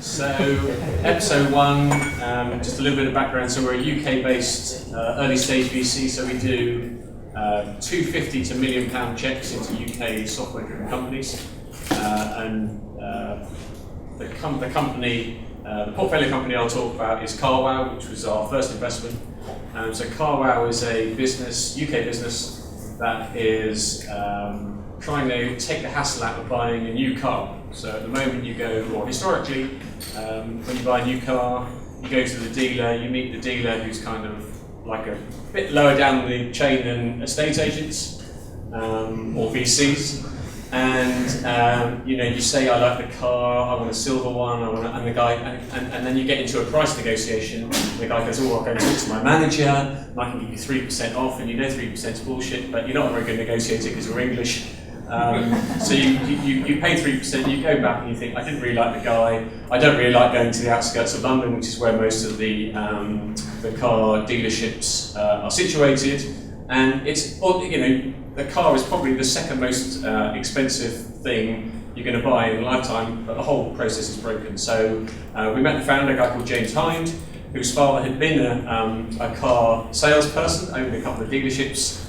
So, Episode1, just a little bit of background. So we're a UK-based early stage VC, so we do £250 to £1 million checks into UK software-driven companies. The portfolio company I'll talk about is CarWow, which was our first investment. So CarWow is a business, UK business, that is trying to take the hassle out of buying a new car. So at the moment you go, or historically, when you buy a new car, you go to the dealer, you meet the dealer who's kind of like a bit lower down the chain than estate agents or VCs. And you say, I like the car, I want a silver one, and the guy, and then you get into a price negotiation. The guy goes, oh, I'll go talk to my manager, and I can give you 3% off, and 3% is bullshit, but you're not a very good negotiator because you're English. So you pay 3%, you go back and you think, I didn't really like the guy, I don't really like going to the outskirts of London, which is where most of the car dealerships are situated, and it's, the car is probably the second most expensive thing you're going to buy in a lifetime, but the whole process is broken. So we met the founder, a guy called James Hind, whose father had been a car salesperson, owned a couple of dealerships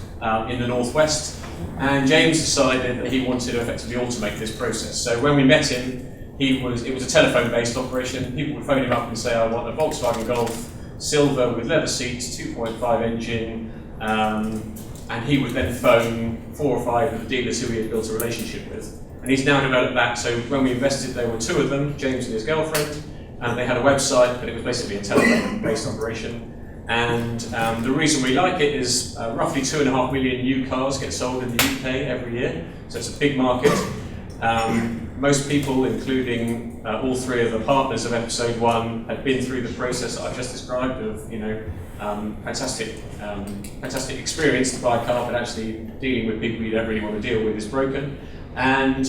in the northwest, and James decided that he wanted to effectively automate this process. So when we met him, it was a telephone-based operation. People would phone him up and say, I want a Volkswagen Golf, silver with leather seats, 2.5 engine, and he would then phone 4 or 5 of the dealers who he had built a relationship with. And he's now developed that, so when we invested there were 2 of them, James and his girlfriend, and they had a website, but it was basically a telephone-based operation. And the reason we like it is roughly 2.5 million new cars get sold in the UK every year, so it's a big market. Most people, including all 3 of the partners of Episode1, had been through the process that I've just described of, fantastic experience to buy a car, but actually dealing with people you don't really want to deal with is broken. And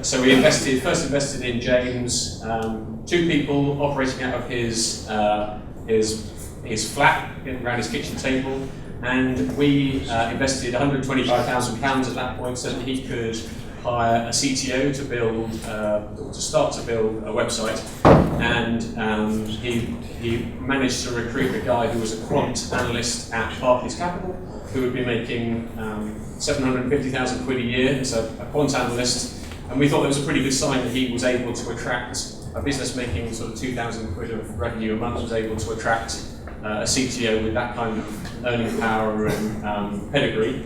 so we first invested in James, 2 people operating out of his flat around his kitchen table, and we invested £125,000 at that point so that he could hire a CTO to start to build a website, and he managed to recruit a guy who was a quant analyst at Barclays Capital, who would be making 750,000 quid a year as a quant analyst, and we thought that was a pretty good sign that he was able to attract a business making sort of 2,000 quid of revenue a month, was able to attract a CTO with that kind of earning power and pedigree.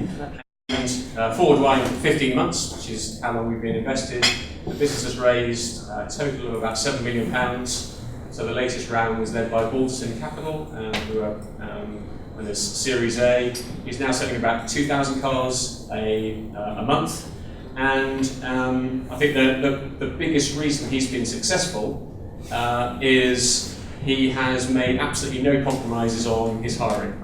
And forward wind 15 months, which is how long we've been invested. The business has raised a total of about £7 million. So the latest round was led by Balderton Capital, who are on this Series A. He's now selling about 2,000 cars a month. And I think the biggest reason he's been successful is he has made absolutely no compromises on his hiring.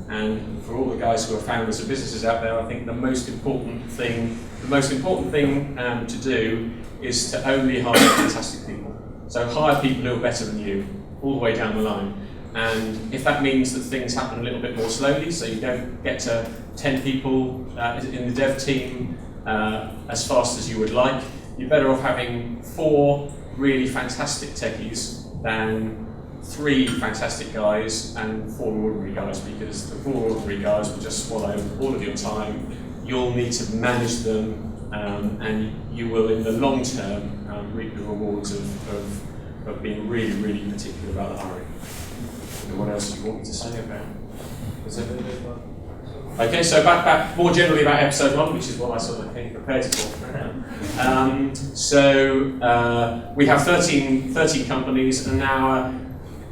And for all the guys who are founders of businesses out there, I think the most important thing to do is to only hire fantastic people. So hire people who are better than you, all the way down the line. And if that means that things happen a little bit more slowly, so you don't get to 10 people in the dev team as fast as you would like, you're better off having 4 really fantastic techies than 3 fantastic guys and 4 ordinary guys, because the 4 ordinary guys will just swallow all of your time. You'll need to manage them, and you will, in the long term, reap the rewards of being really, really particular about the hiring. And what else do you want me to say about? Okay, so back more generally about Episode1, which is what I sort of came prepared for. We have 13 companies, and now.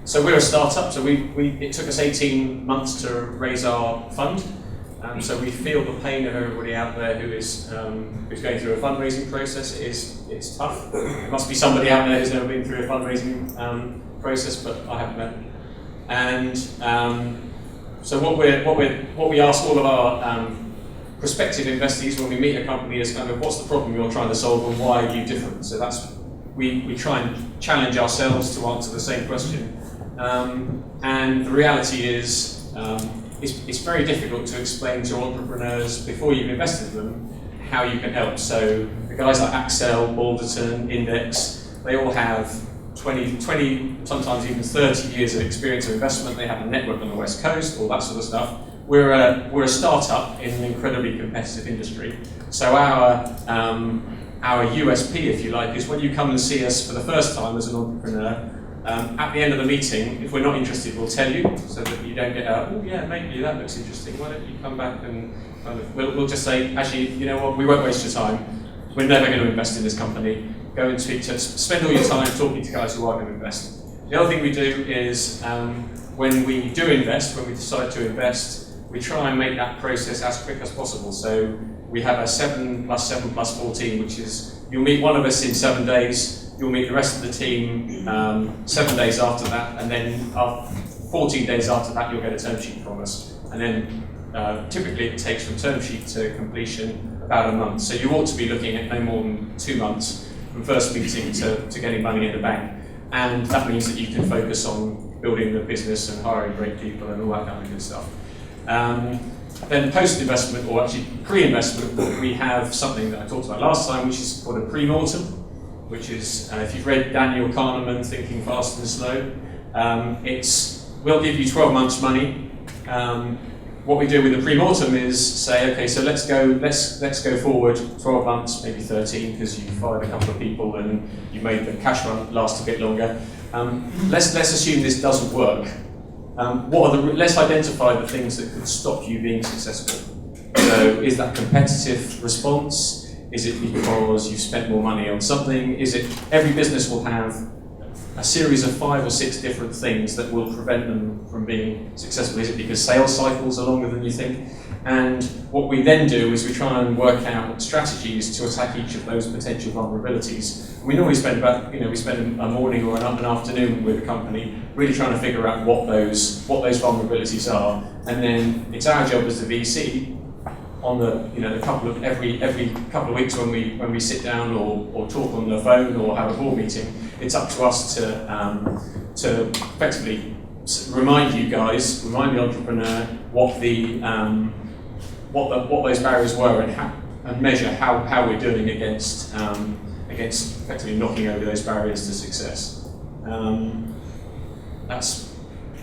So we're a startup, so it took us 18 months to raise our fund. So we feel the pain of everybody out there who's going through a fundraising process. It's tough. There must be somebody out there who's never been through a fundraising process, but I haven't met. And so what we ask all of our prospective investees when we meet a company is kind of, what's the problem you're trying to solve and why are you different? So that's we try and challenge ourselves to answer the same question. And the reality is, it's very difficult to explain to entrepreneurs before you've invested in them how you can help. So the guys like Axel, Balderton, Index, They all have 20, sometimes even 30 years of experience of investment. They have a network on the West Coast, all that sort of stuff. We're a startup in an incredibly competitive industry. So our USP, if you like, is when you come and see us for the first time as an entrepreneur, at the end of the meeting, if we're not interested, we'll tell you, so that you don't get out, oh yeah, maybe that looks interesting, why don't you come back and kind of, we'll just say, actually, you know what, we won't waste your time, we're never going to invest in this company, go and spend all your time talking to guys who are going to invest. The other thing we do is, when we do invest, when we decide to invest, we try and make that process as quick as possible. So we have a 7+7+14, which is, you'll meet one of us in 7 days, you'll meet the rest of the team 7 days after that, and then 14 days after that you'll get a term sheet from us. And then typically it takes from term sheet to completion about a month. So you ought to be looking at no more than 2 months from first meeting to getting money in the bank. And that means that you can focus on building the business and hiring great people and all that kind of good stuff. Then post-investment, or actually pre-investment, we have something that I talked about last time, which is called a pre-mortem, which is, if you've read Daniel Kahneman, Thinking Fast and Slow, we'll give you 12 months money. What we do with the pre-mortem is say, okay, so let's go forward 12 months, maybe 13, because you fired a couple of people and you made the cash run last a bit longer. Let's assume this doesn't work. Let's identify the things that could stop you being successful. So is that competitive response? Is it because you've spent more money on something? Is it, every business will have a series of 5 or 6 different things that will prevent them from being successful. Is it because sales cycles are longer than you think? And what we then do is we try and work out strategies to attack each of those potential vulnerabilities. We normally spend we spend a morning or an afternoon with a company really trying to figure out what those vulnerabilities are. And then it's our job as the VC on every couple of weeks when we sit down or talk on the phone or have a board meeting, it's up to us to effectively remind the entrepreneur what those barriers were and measure how we're doing against effectively knocking over those barriers to success. That's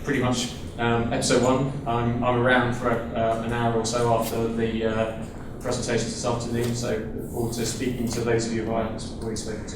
pretty much episode 1. I'm around for an hour or so after the presentation this afternoon, so look forward to speaking to those of you who I haven't already spoken to.